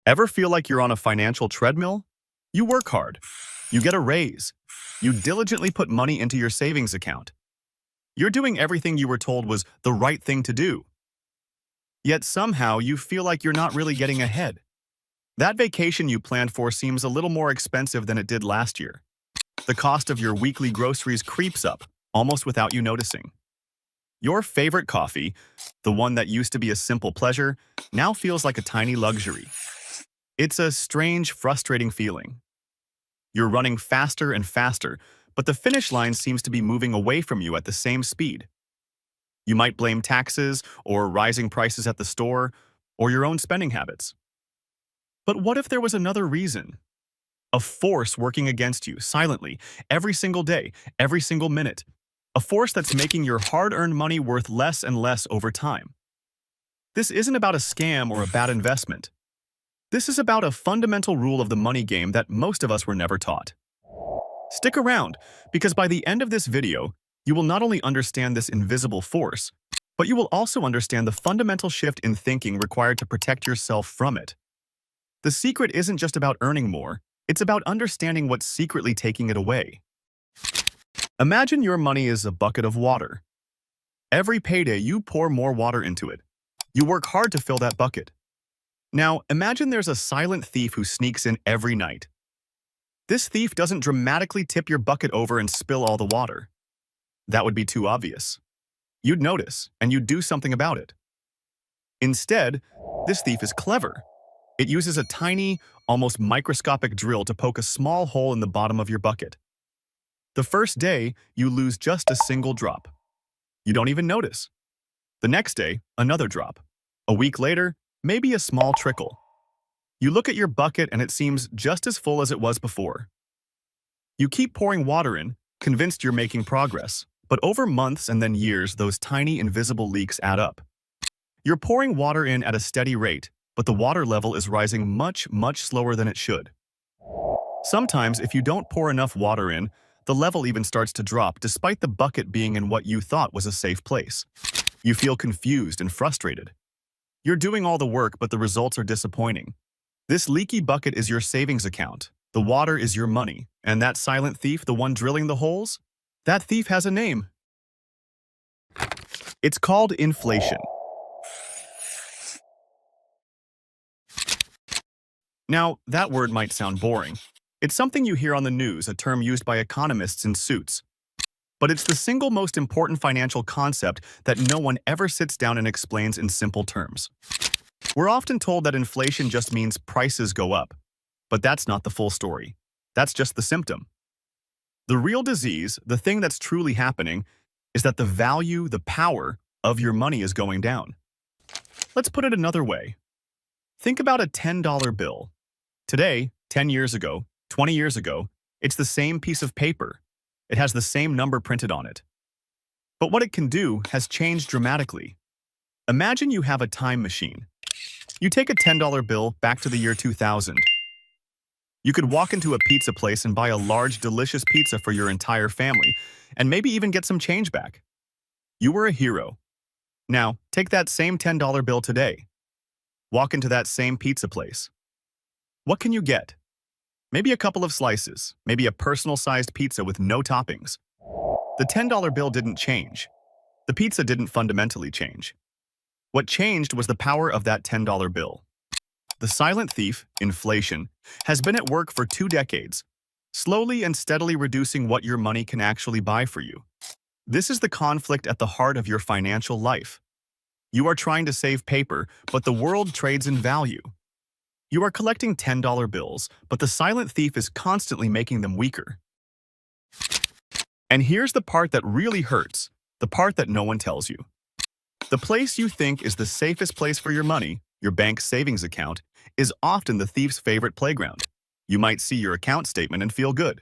Ever feel like you're on a financial treadmill? You work hard. You get a raise. You diligently put money into your savings account. You're doing everything you were told was the right thing to do. Yet somehow you feel like you're not really getting ahead. That vacation you planned for seems a little more expensive than it did last year. The cost of your weekly groceries creeps up, almost without you noticing. Your favorite coffee, the one that used to be a simple pleasure, now feels like a tiny luxury. It's a strange, frustrating feeling. You're running faster and faster, but the finish line seems to be moving away from you at the same speed. You might blame taxes, or rising prices at the store, or your own spending habits. But what if there was another reason? A force working against you, silently, every single day, every single minute. A force that's making your hard-earned money worth less and less over time. This isn't about a scam or a bad investment. This is about a fundamental rule of the money game that most of us were never taught. Stick around, because by the end of this video, you will not only understand this invisible force, but you will also understand the fundamental shift in thinking required to protect yourself from it. The secret isn't just about earning more, it's about understanding what's secretly taking it away. Imagine your money is a bucket of water. Every payday, you pour more water into it. You work hard to fill that bucket. Now, imagine there's a silent thief who sneaks in every night. This thief doesn't dramatically tip your bucket over and spill all the water. That would be too obvious. You'd notice, and you'd do something about it. Instead, this thief is clever. It uses a tiny, almost microscopic drill to poke a small hole in the bottom of your bucket. The first day, you lose just a single drop. You don't even notice. The next day, another drop. A week later, maybe a small trickle. You look at your bucket and it seems just as full as it was before. You keep pouring water in, convinced you're making progress, but over months and then years, those tiny invisible leaks add up. You're pouring water in at a steady rate, but the water level is rising much slower than it should. Sometimes, if you don't pour enough water in, the level even starts to drop despite the bucket being in what you thought was a safe place. You feel confused and frustrated. You're doing all the work, but the results are disappointing. This leaky bucket is your savings account. The water is your money. And that silent thief, the one drilling the holes? That thief has a name. It's called inflation. Now, that word might sound boring. It's something you hear on the news, a term used by economists in suits. But it's the single most important financial concept that no one ever sits down and explains in simple terms. We're often told that inflation just means prices go up. But that's not the full story. That's just the symptom. The real disease, the thing that's truly happening, is that the value, the power of your money is going down. Let's put it another way. Think about a $10 bill. Today, 10 years ago, 20 years ago, it's the same piece of paper. It has the same number printed on it. But what it can do has changed dramatically. Imagine you have a time machine. You take a $10 bill back to the year 2000. You could walk into a pizza place and buy a large, delicious pizza for your entire family, and maybe even get some change back. You were a hero. Now, take that same $10 bill today. Walk into that same pizza place. What can you get? Maybe a couple of slices, maybe a personal-sized pizza with no toppings. The $10 bill didn't change. The pizza didn't fundamentally change. What changed was the power of that $10 bill. The silent thief, inflation, has been at work for 2 decades, slowly and steadily reducing what your money can actually buy for you. This is the conflict at the heart of your financial life. You are trying to save paper, but the world trades in value. You are collecting $10 bills, but the silent thief is constantly making them weaker. And here's the part that really hurts, the part that no one tells you. The place you think is the safest place for your money, your bank savings account, is often the thief's favorite playground. You might see your account statement and feel good.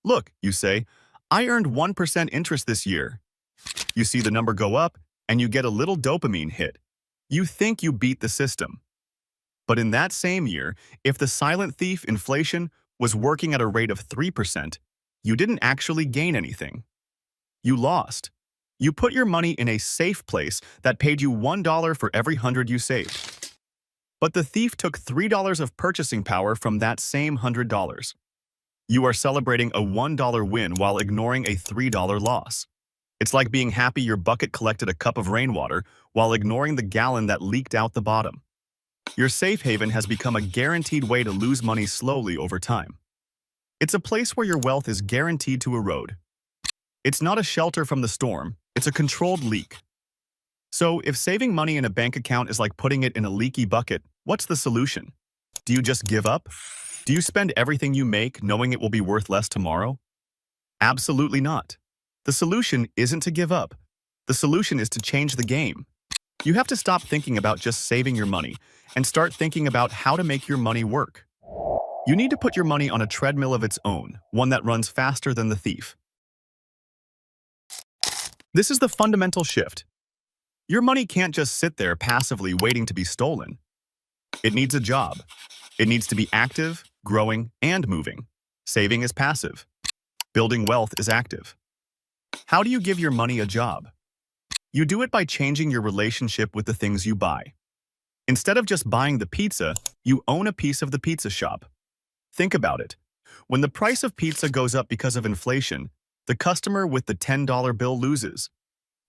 Look, you say, I earned 1% interest this year. You see the number go up, and you get a little dopamine hit. You think you beat the system. But in that same year, if the silent thief, inflation, was working at a rate of 3%, you didn't actually gain anything. You lost. You put your money in a safe place that paid you $1 for every 100 you saved. But the thief took $3 of purchasing power from that same $100. You are celebrating a $1 win while ignoring a $3 loss. It's like being happy your bucket collected a cup of rainwater while ignoring the gallon that leaked out the bottom. Your safe haven has become a guaranteed way to lose money slowly over time. It's a place where your wealth is guaranteed to erode. It's not a shelter from the storm, it's a controlled leak. So, if saving money in a bank account is like putting it in a leaky bucket, what's the solution? Do you just give up? Do you spend everything you make knowing it will be worth less tomorrow? Absolutely not. The solution isn't to give up. The solution is to change the game. You have to stop thinking about just saving your money and start thinking about how to make your money work. You need to put your money on a treadmill of its own, one that runs faster than the thief. This is the fundamental shift. Your money can't just sit there passively waiting to be stolen. It needs a job. It needs to be active, growing, and moving. Saving is passive. Building wealth is active. How do you give your money a job? You do it by changing your relationship with the things you buy. Instead of just buying the pizza, you own a piece of the pizza shop. Think about it. When the price of pizza goes up because of inflation, the customer with the $10 bill loses.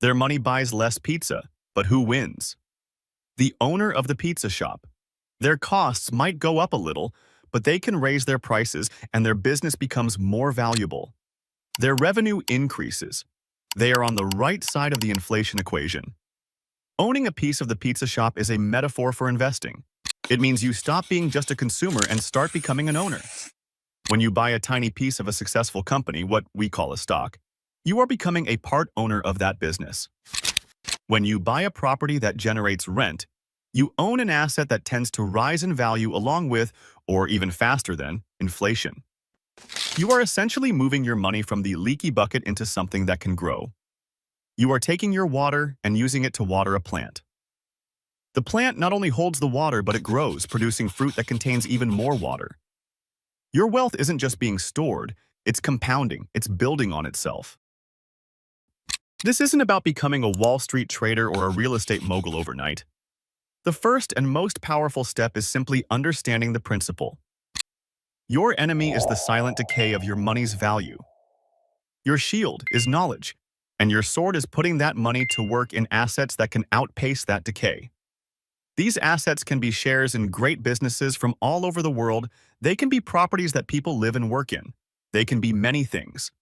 Their money buys less pizza, but who wins? The owner of the pizza shop. Their costs might go up a little, but they can raise their prices and their business becomes more valuable. Their revenue increases. They are on the right side of the inflation equation. Owning a piece of the pizza shop is a metaphor for investing. It means you stop being just a consumer and start becoming an owner. When you buy a tiny piece of a successful company, what we call a stock, you are becoming a part owner of that business. When you buy a property that generates rent, you own an asset that tends to rise in value along with, or even faster than, inflation. You are essentially moving your money from the leaky bucket into something that can grow. You are taking your water and using it to water a plant. The plant not only holds the water, but it grows, producing fruit that contains even more water. Your wealth isn't just being stored, it's compounding, it's building on itself. This isn't about becoming a Wall Street trader or a real estate mogul overnight. The first and most powerful step is simply understanding the principle. Your enemy is the silent decay of your money's value. Your shield is knowledge, and your sword is putting that money to work in assets that can outpace that decay. These assets can be shares in great businesses from all over the world. They can be properties that people live and work in. They can be many things.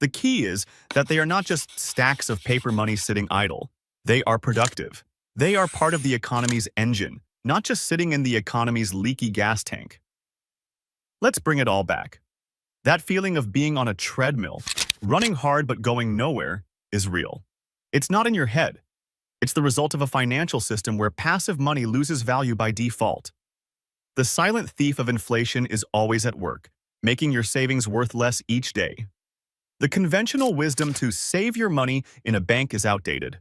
The key is that they are not just stacks of paper money sitting idle. They are productive. They are part of the economy's engine, not just sitting in the economy's leaky gas tank. Let's bring it all back. That feeling of being on a treadmill, running hard but going nowhere, is real. It's not in your head. It's the result of a financial system where passive money loses value by default. The silent thief of inflation is always at work, making your savings worth less each day. The conventional wisdom to save your money in a bank is outdated.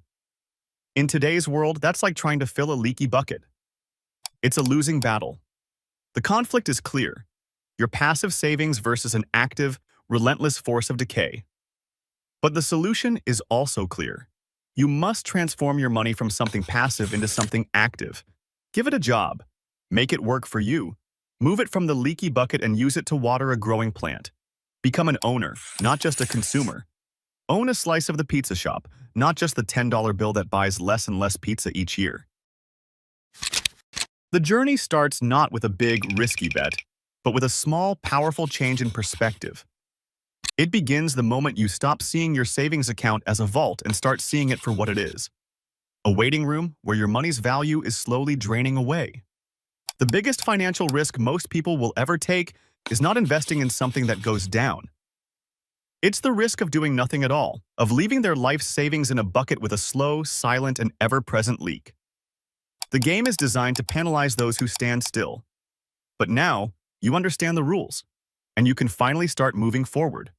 In today's world, that's like trying to fill a leaky bucket. It's a losing battle. The conflict is clear. Your passive savings versus an active, relentless force of decay. But the solution is also clear. You must transform your money from something passive into something active. Give it a job. Make it work for you. Move it from the leaky bucket and use it to water a growing plant. Become an owner, not just a consumer. Own a slice of the pizza shop, not just the $10 bill that buys less and less pizza each year. The journey starts not with a big, risky bet, but with a small, powerful change in perspective. It begins the moment you stop seeing your savings account as a vault and start seeing it for what it is. A waiting room where your money's value is slowly draining away. The biggest financial risk most people will ever take is not investing in something that goes down. It's the risk of doing nothing at all, of leaving their life savings in a bucket with a slow, silent, and ever-present leak. The game is designed to penalize those who stand still. But now, you understand the rules, and you can finally start moving forward.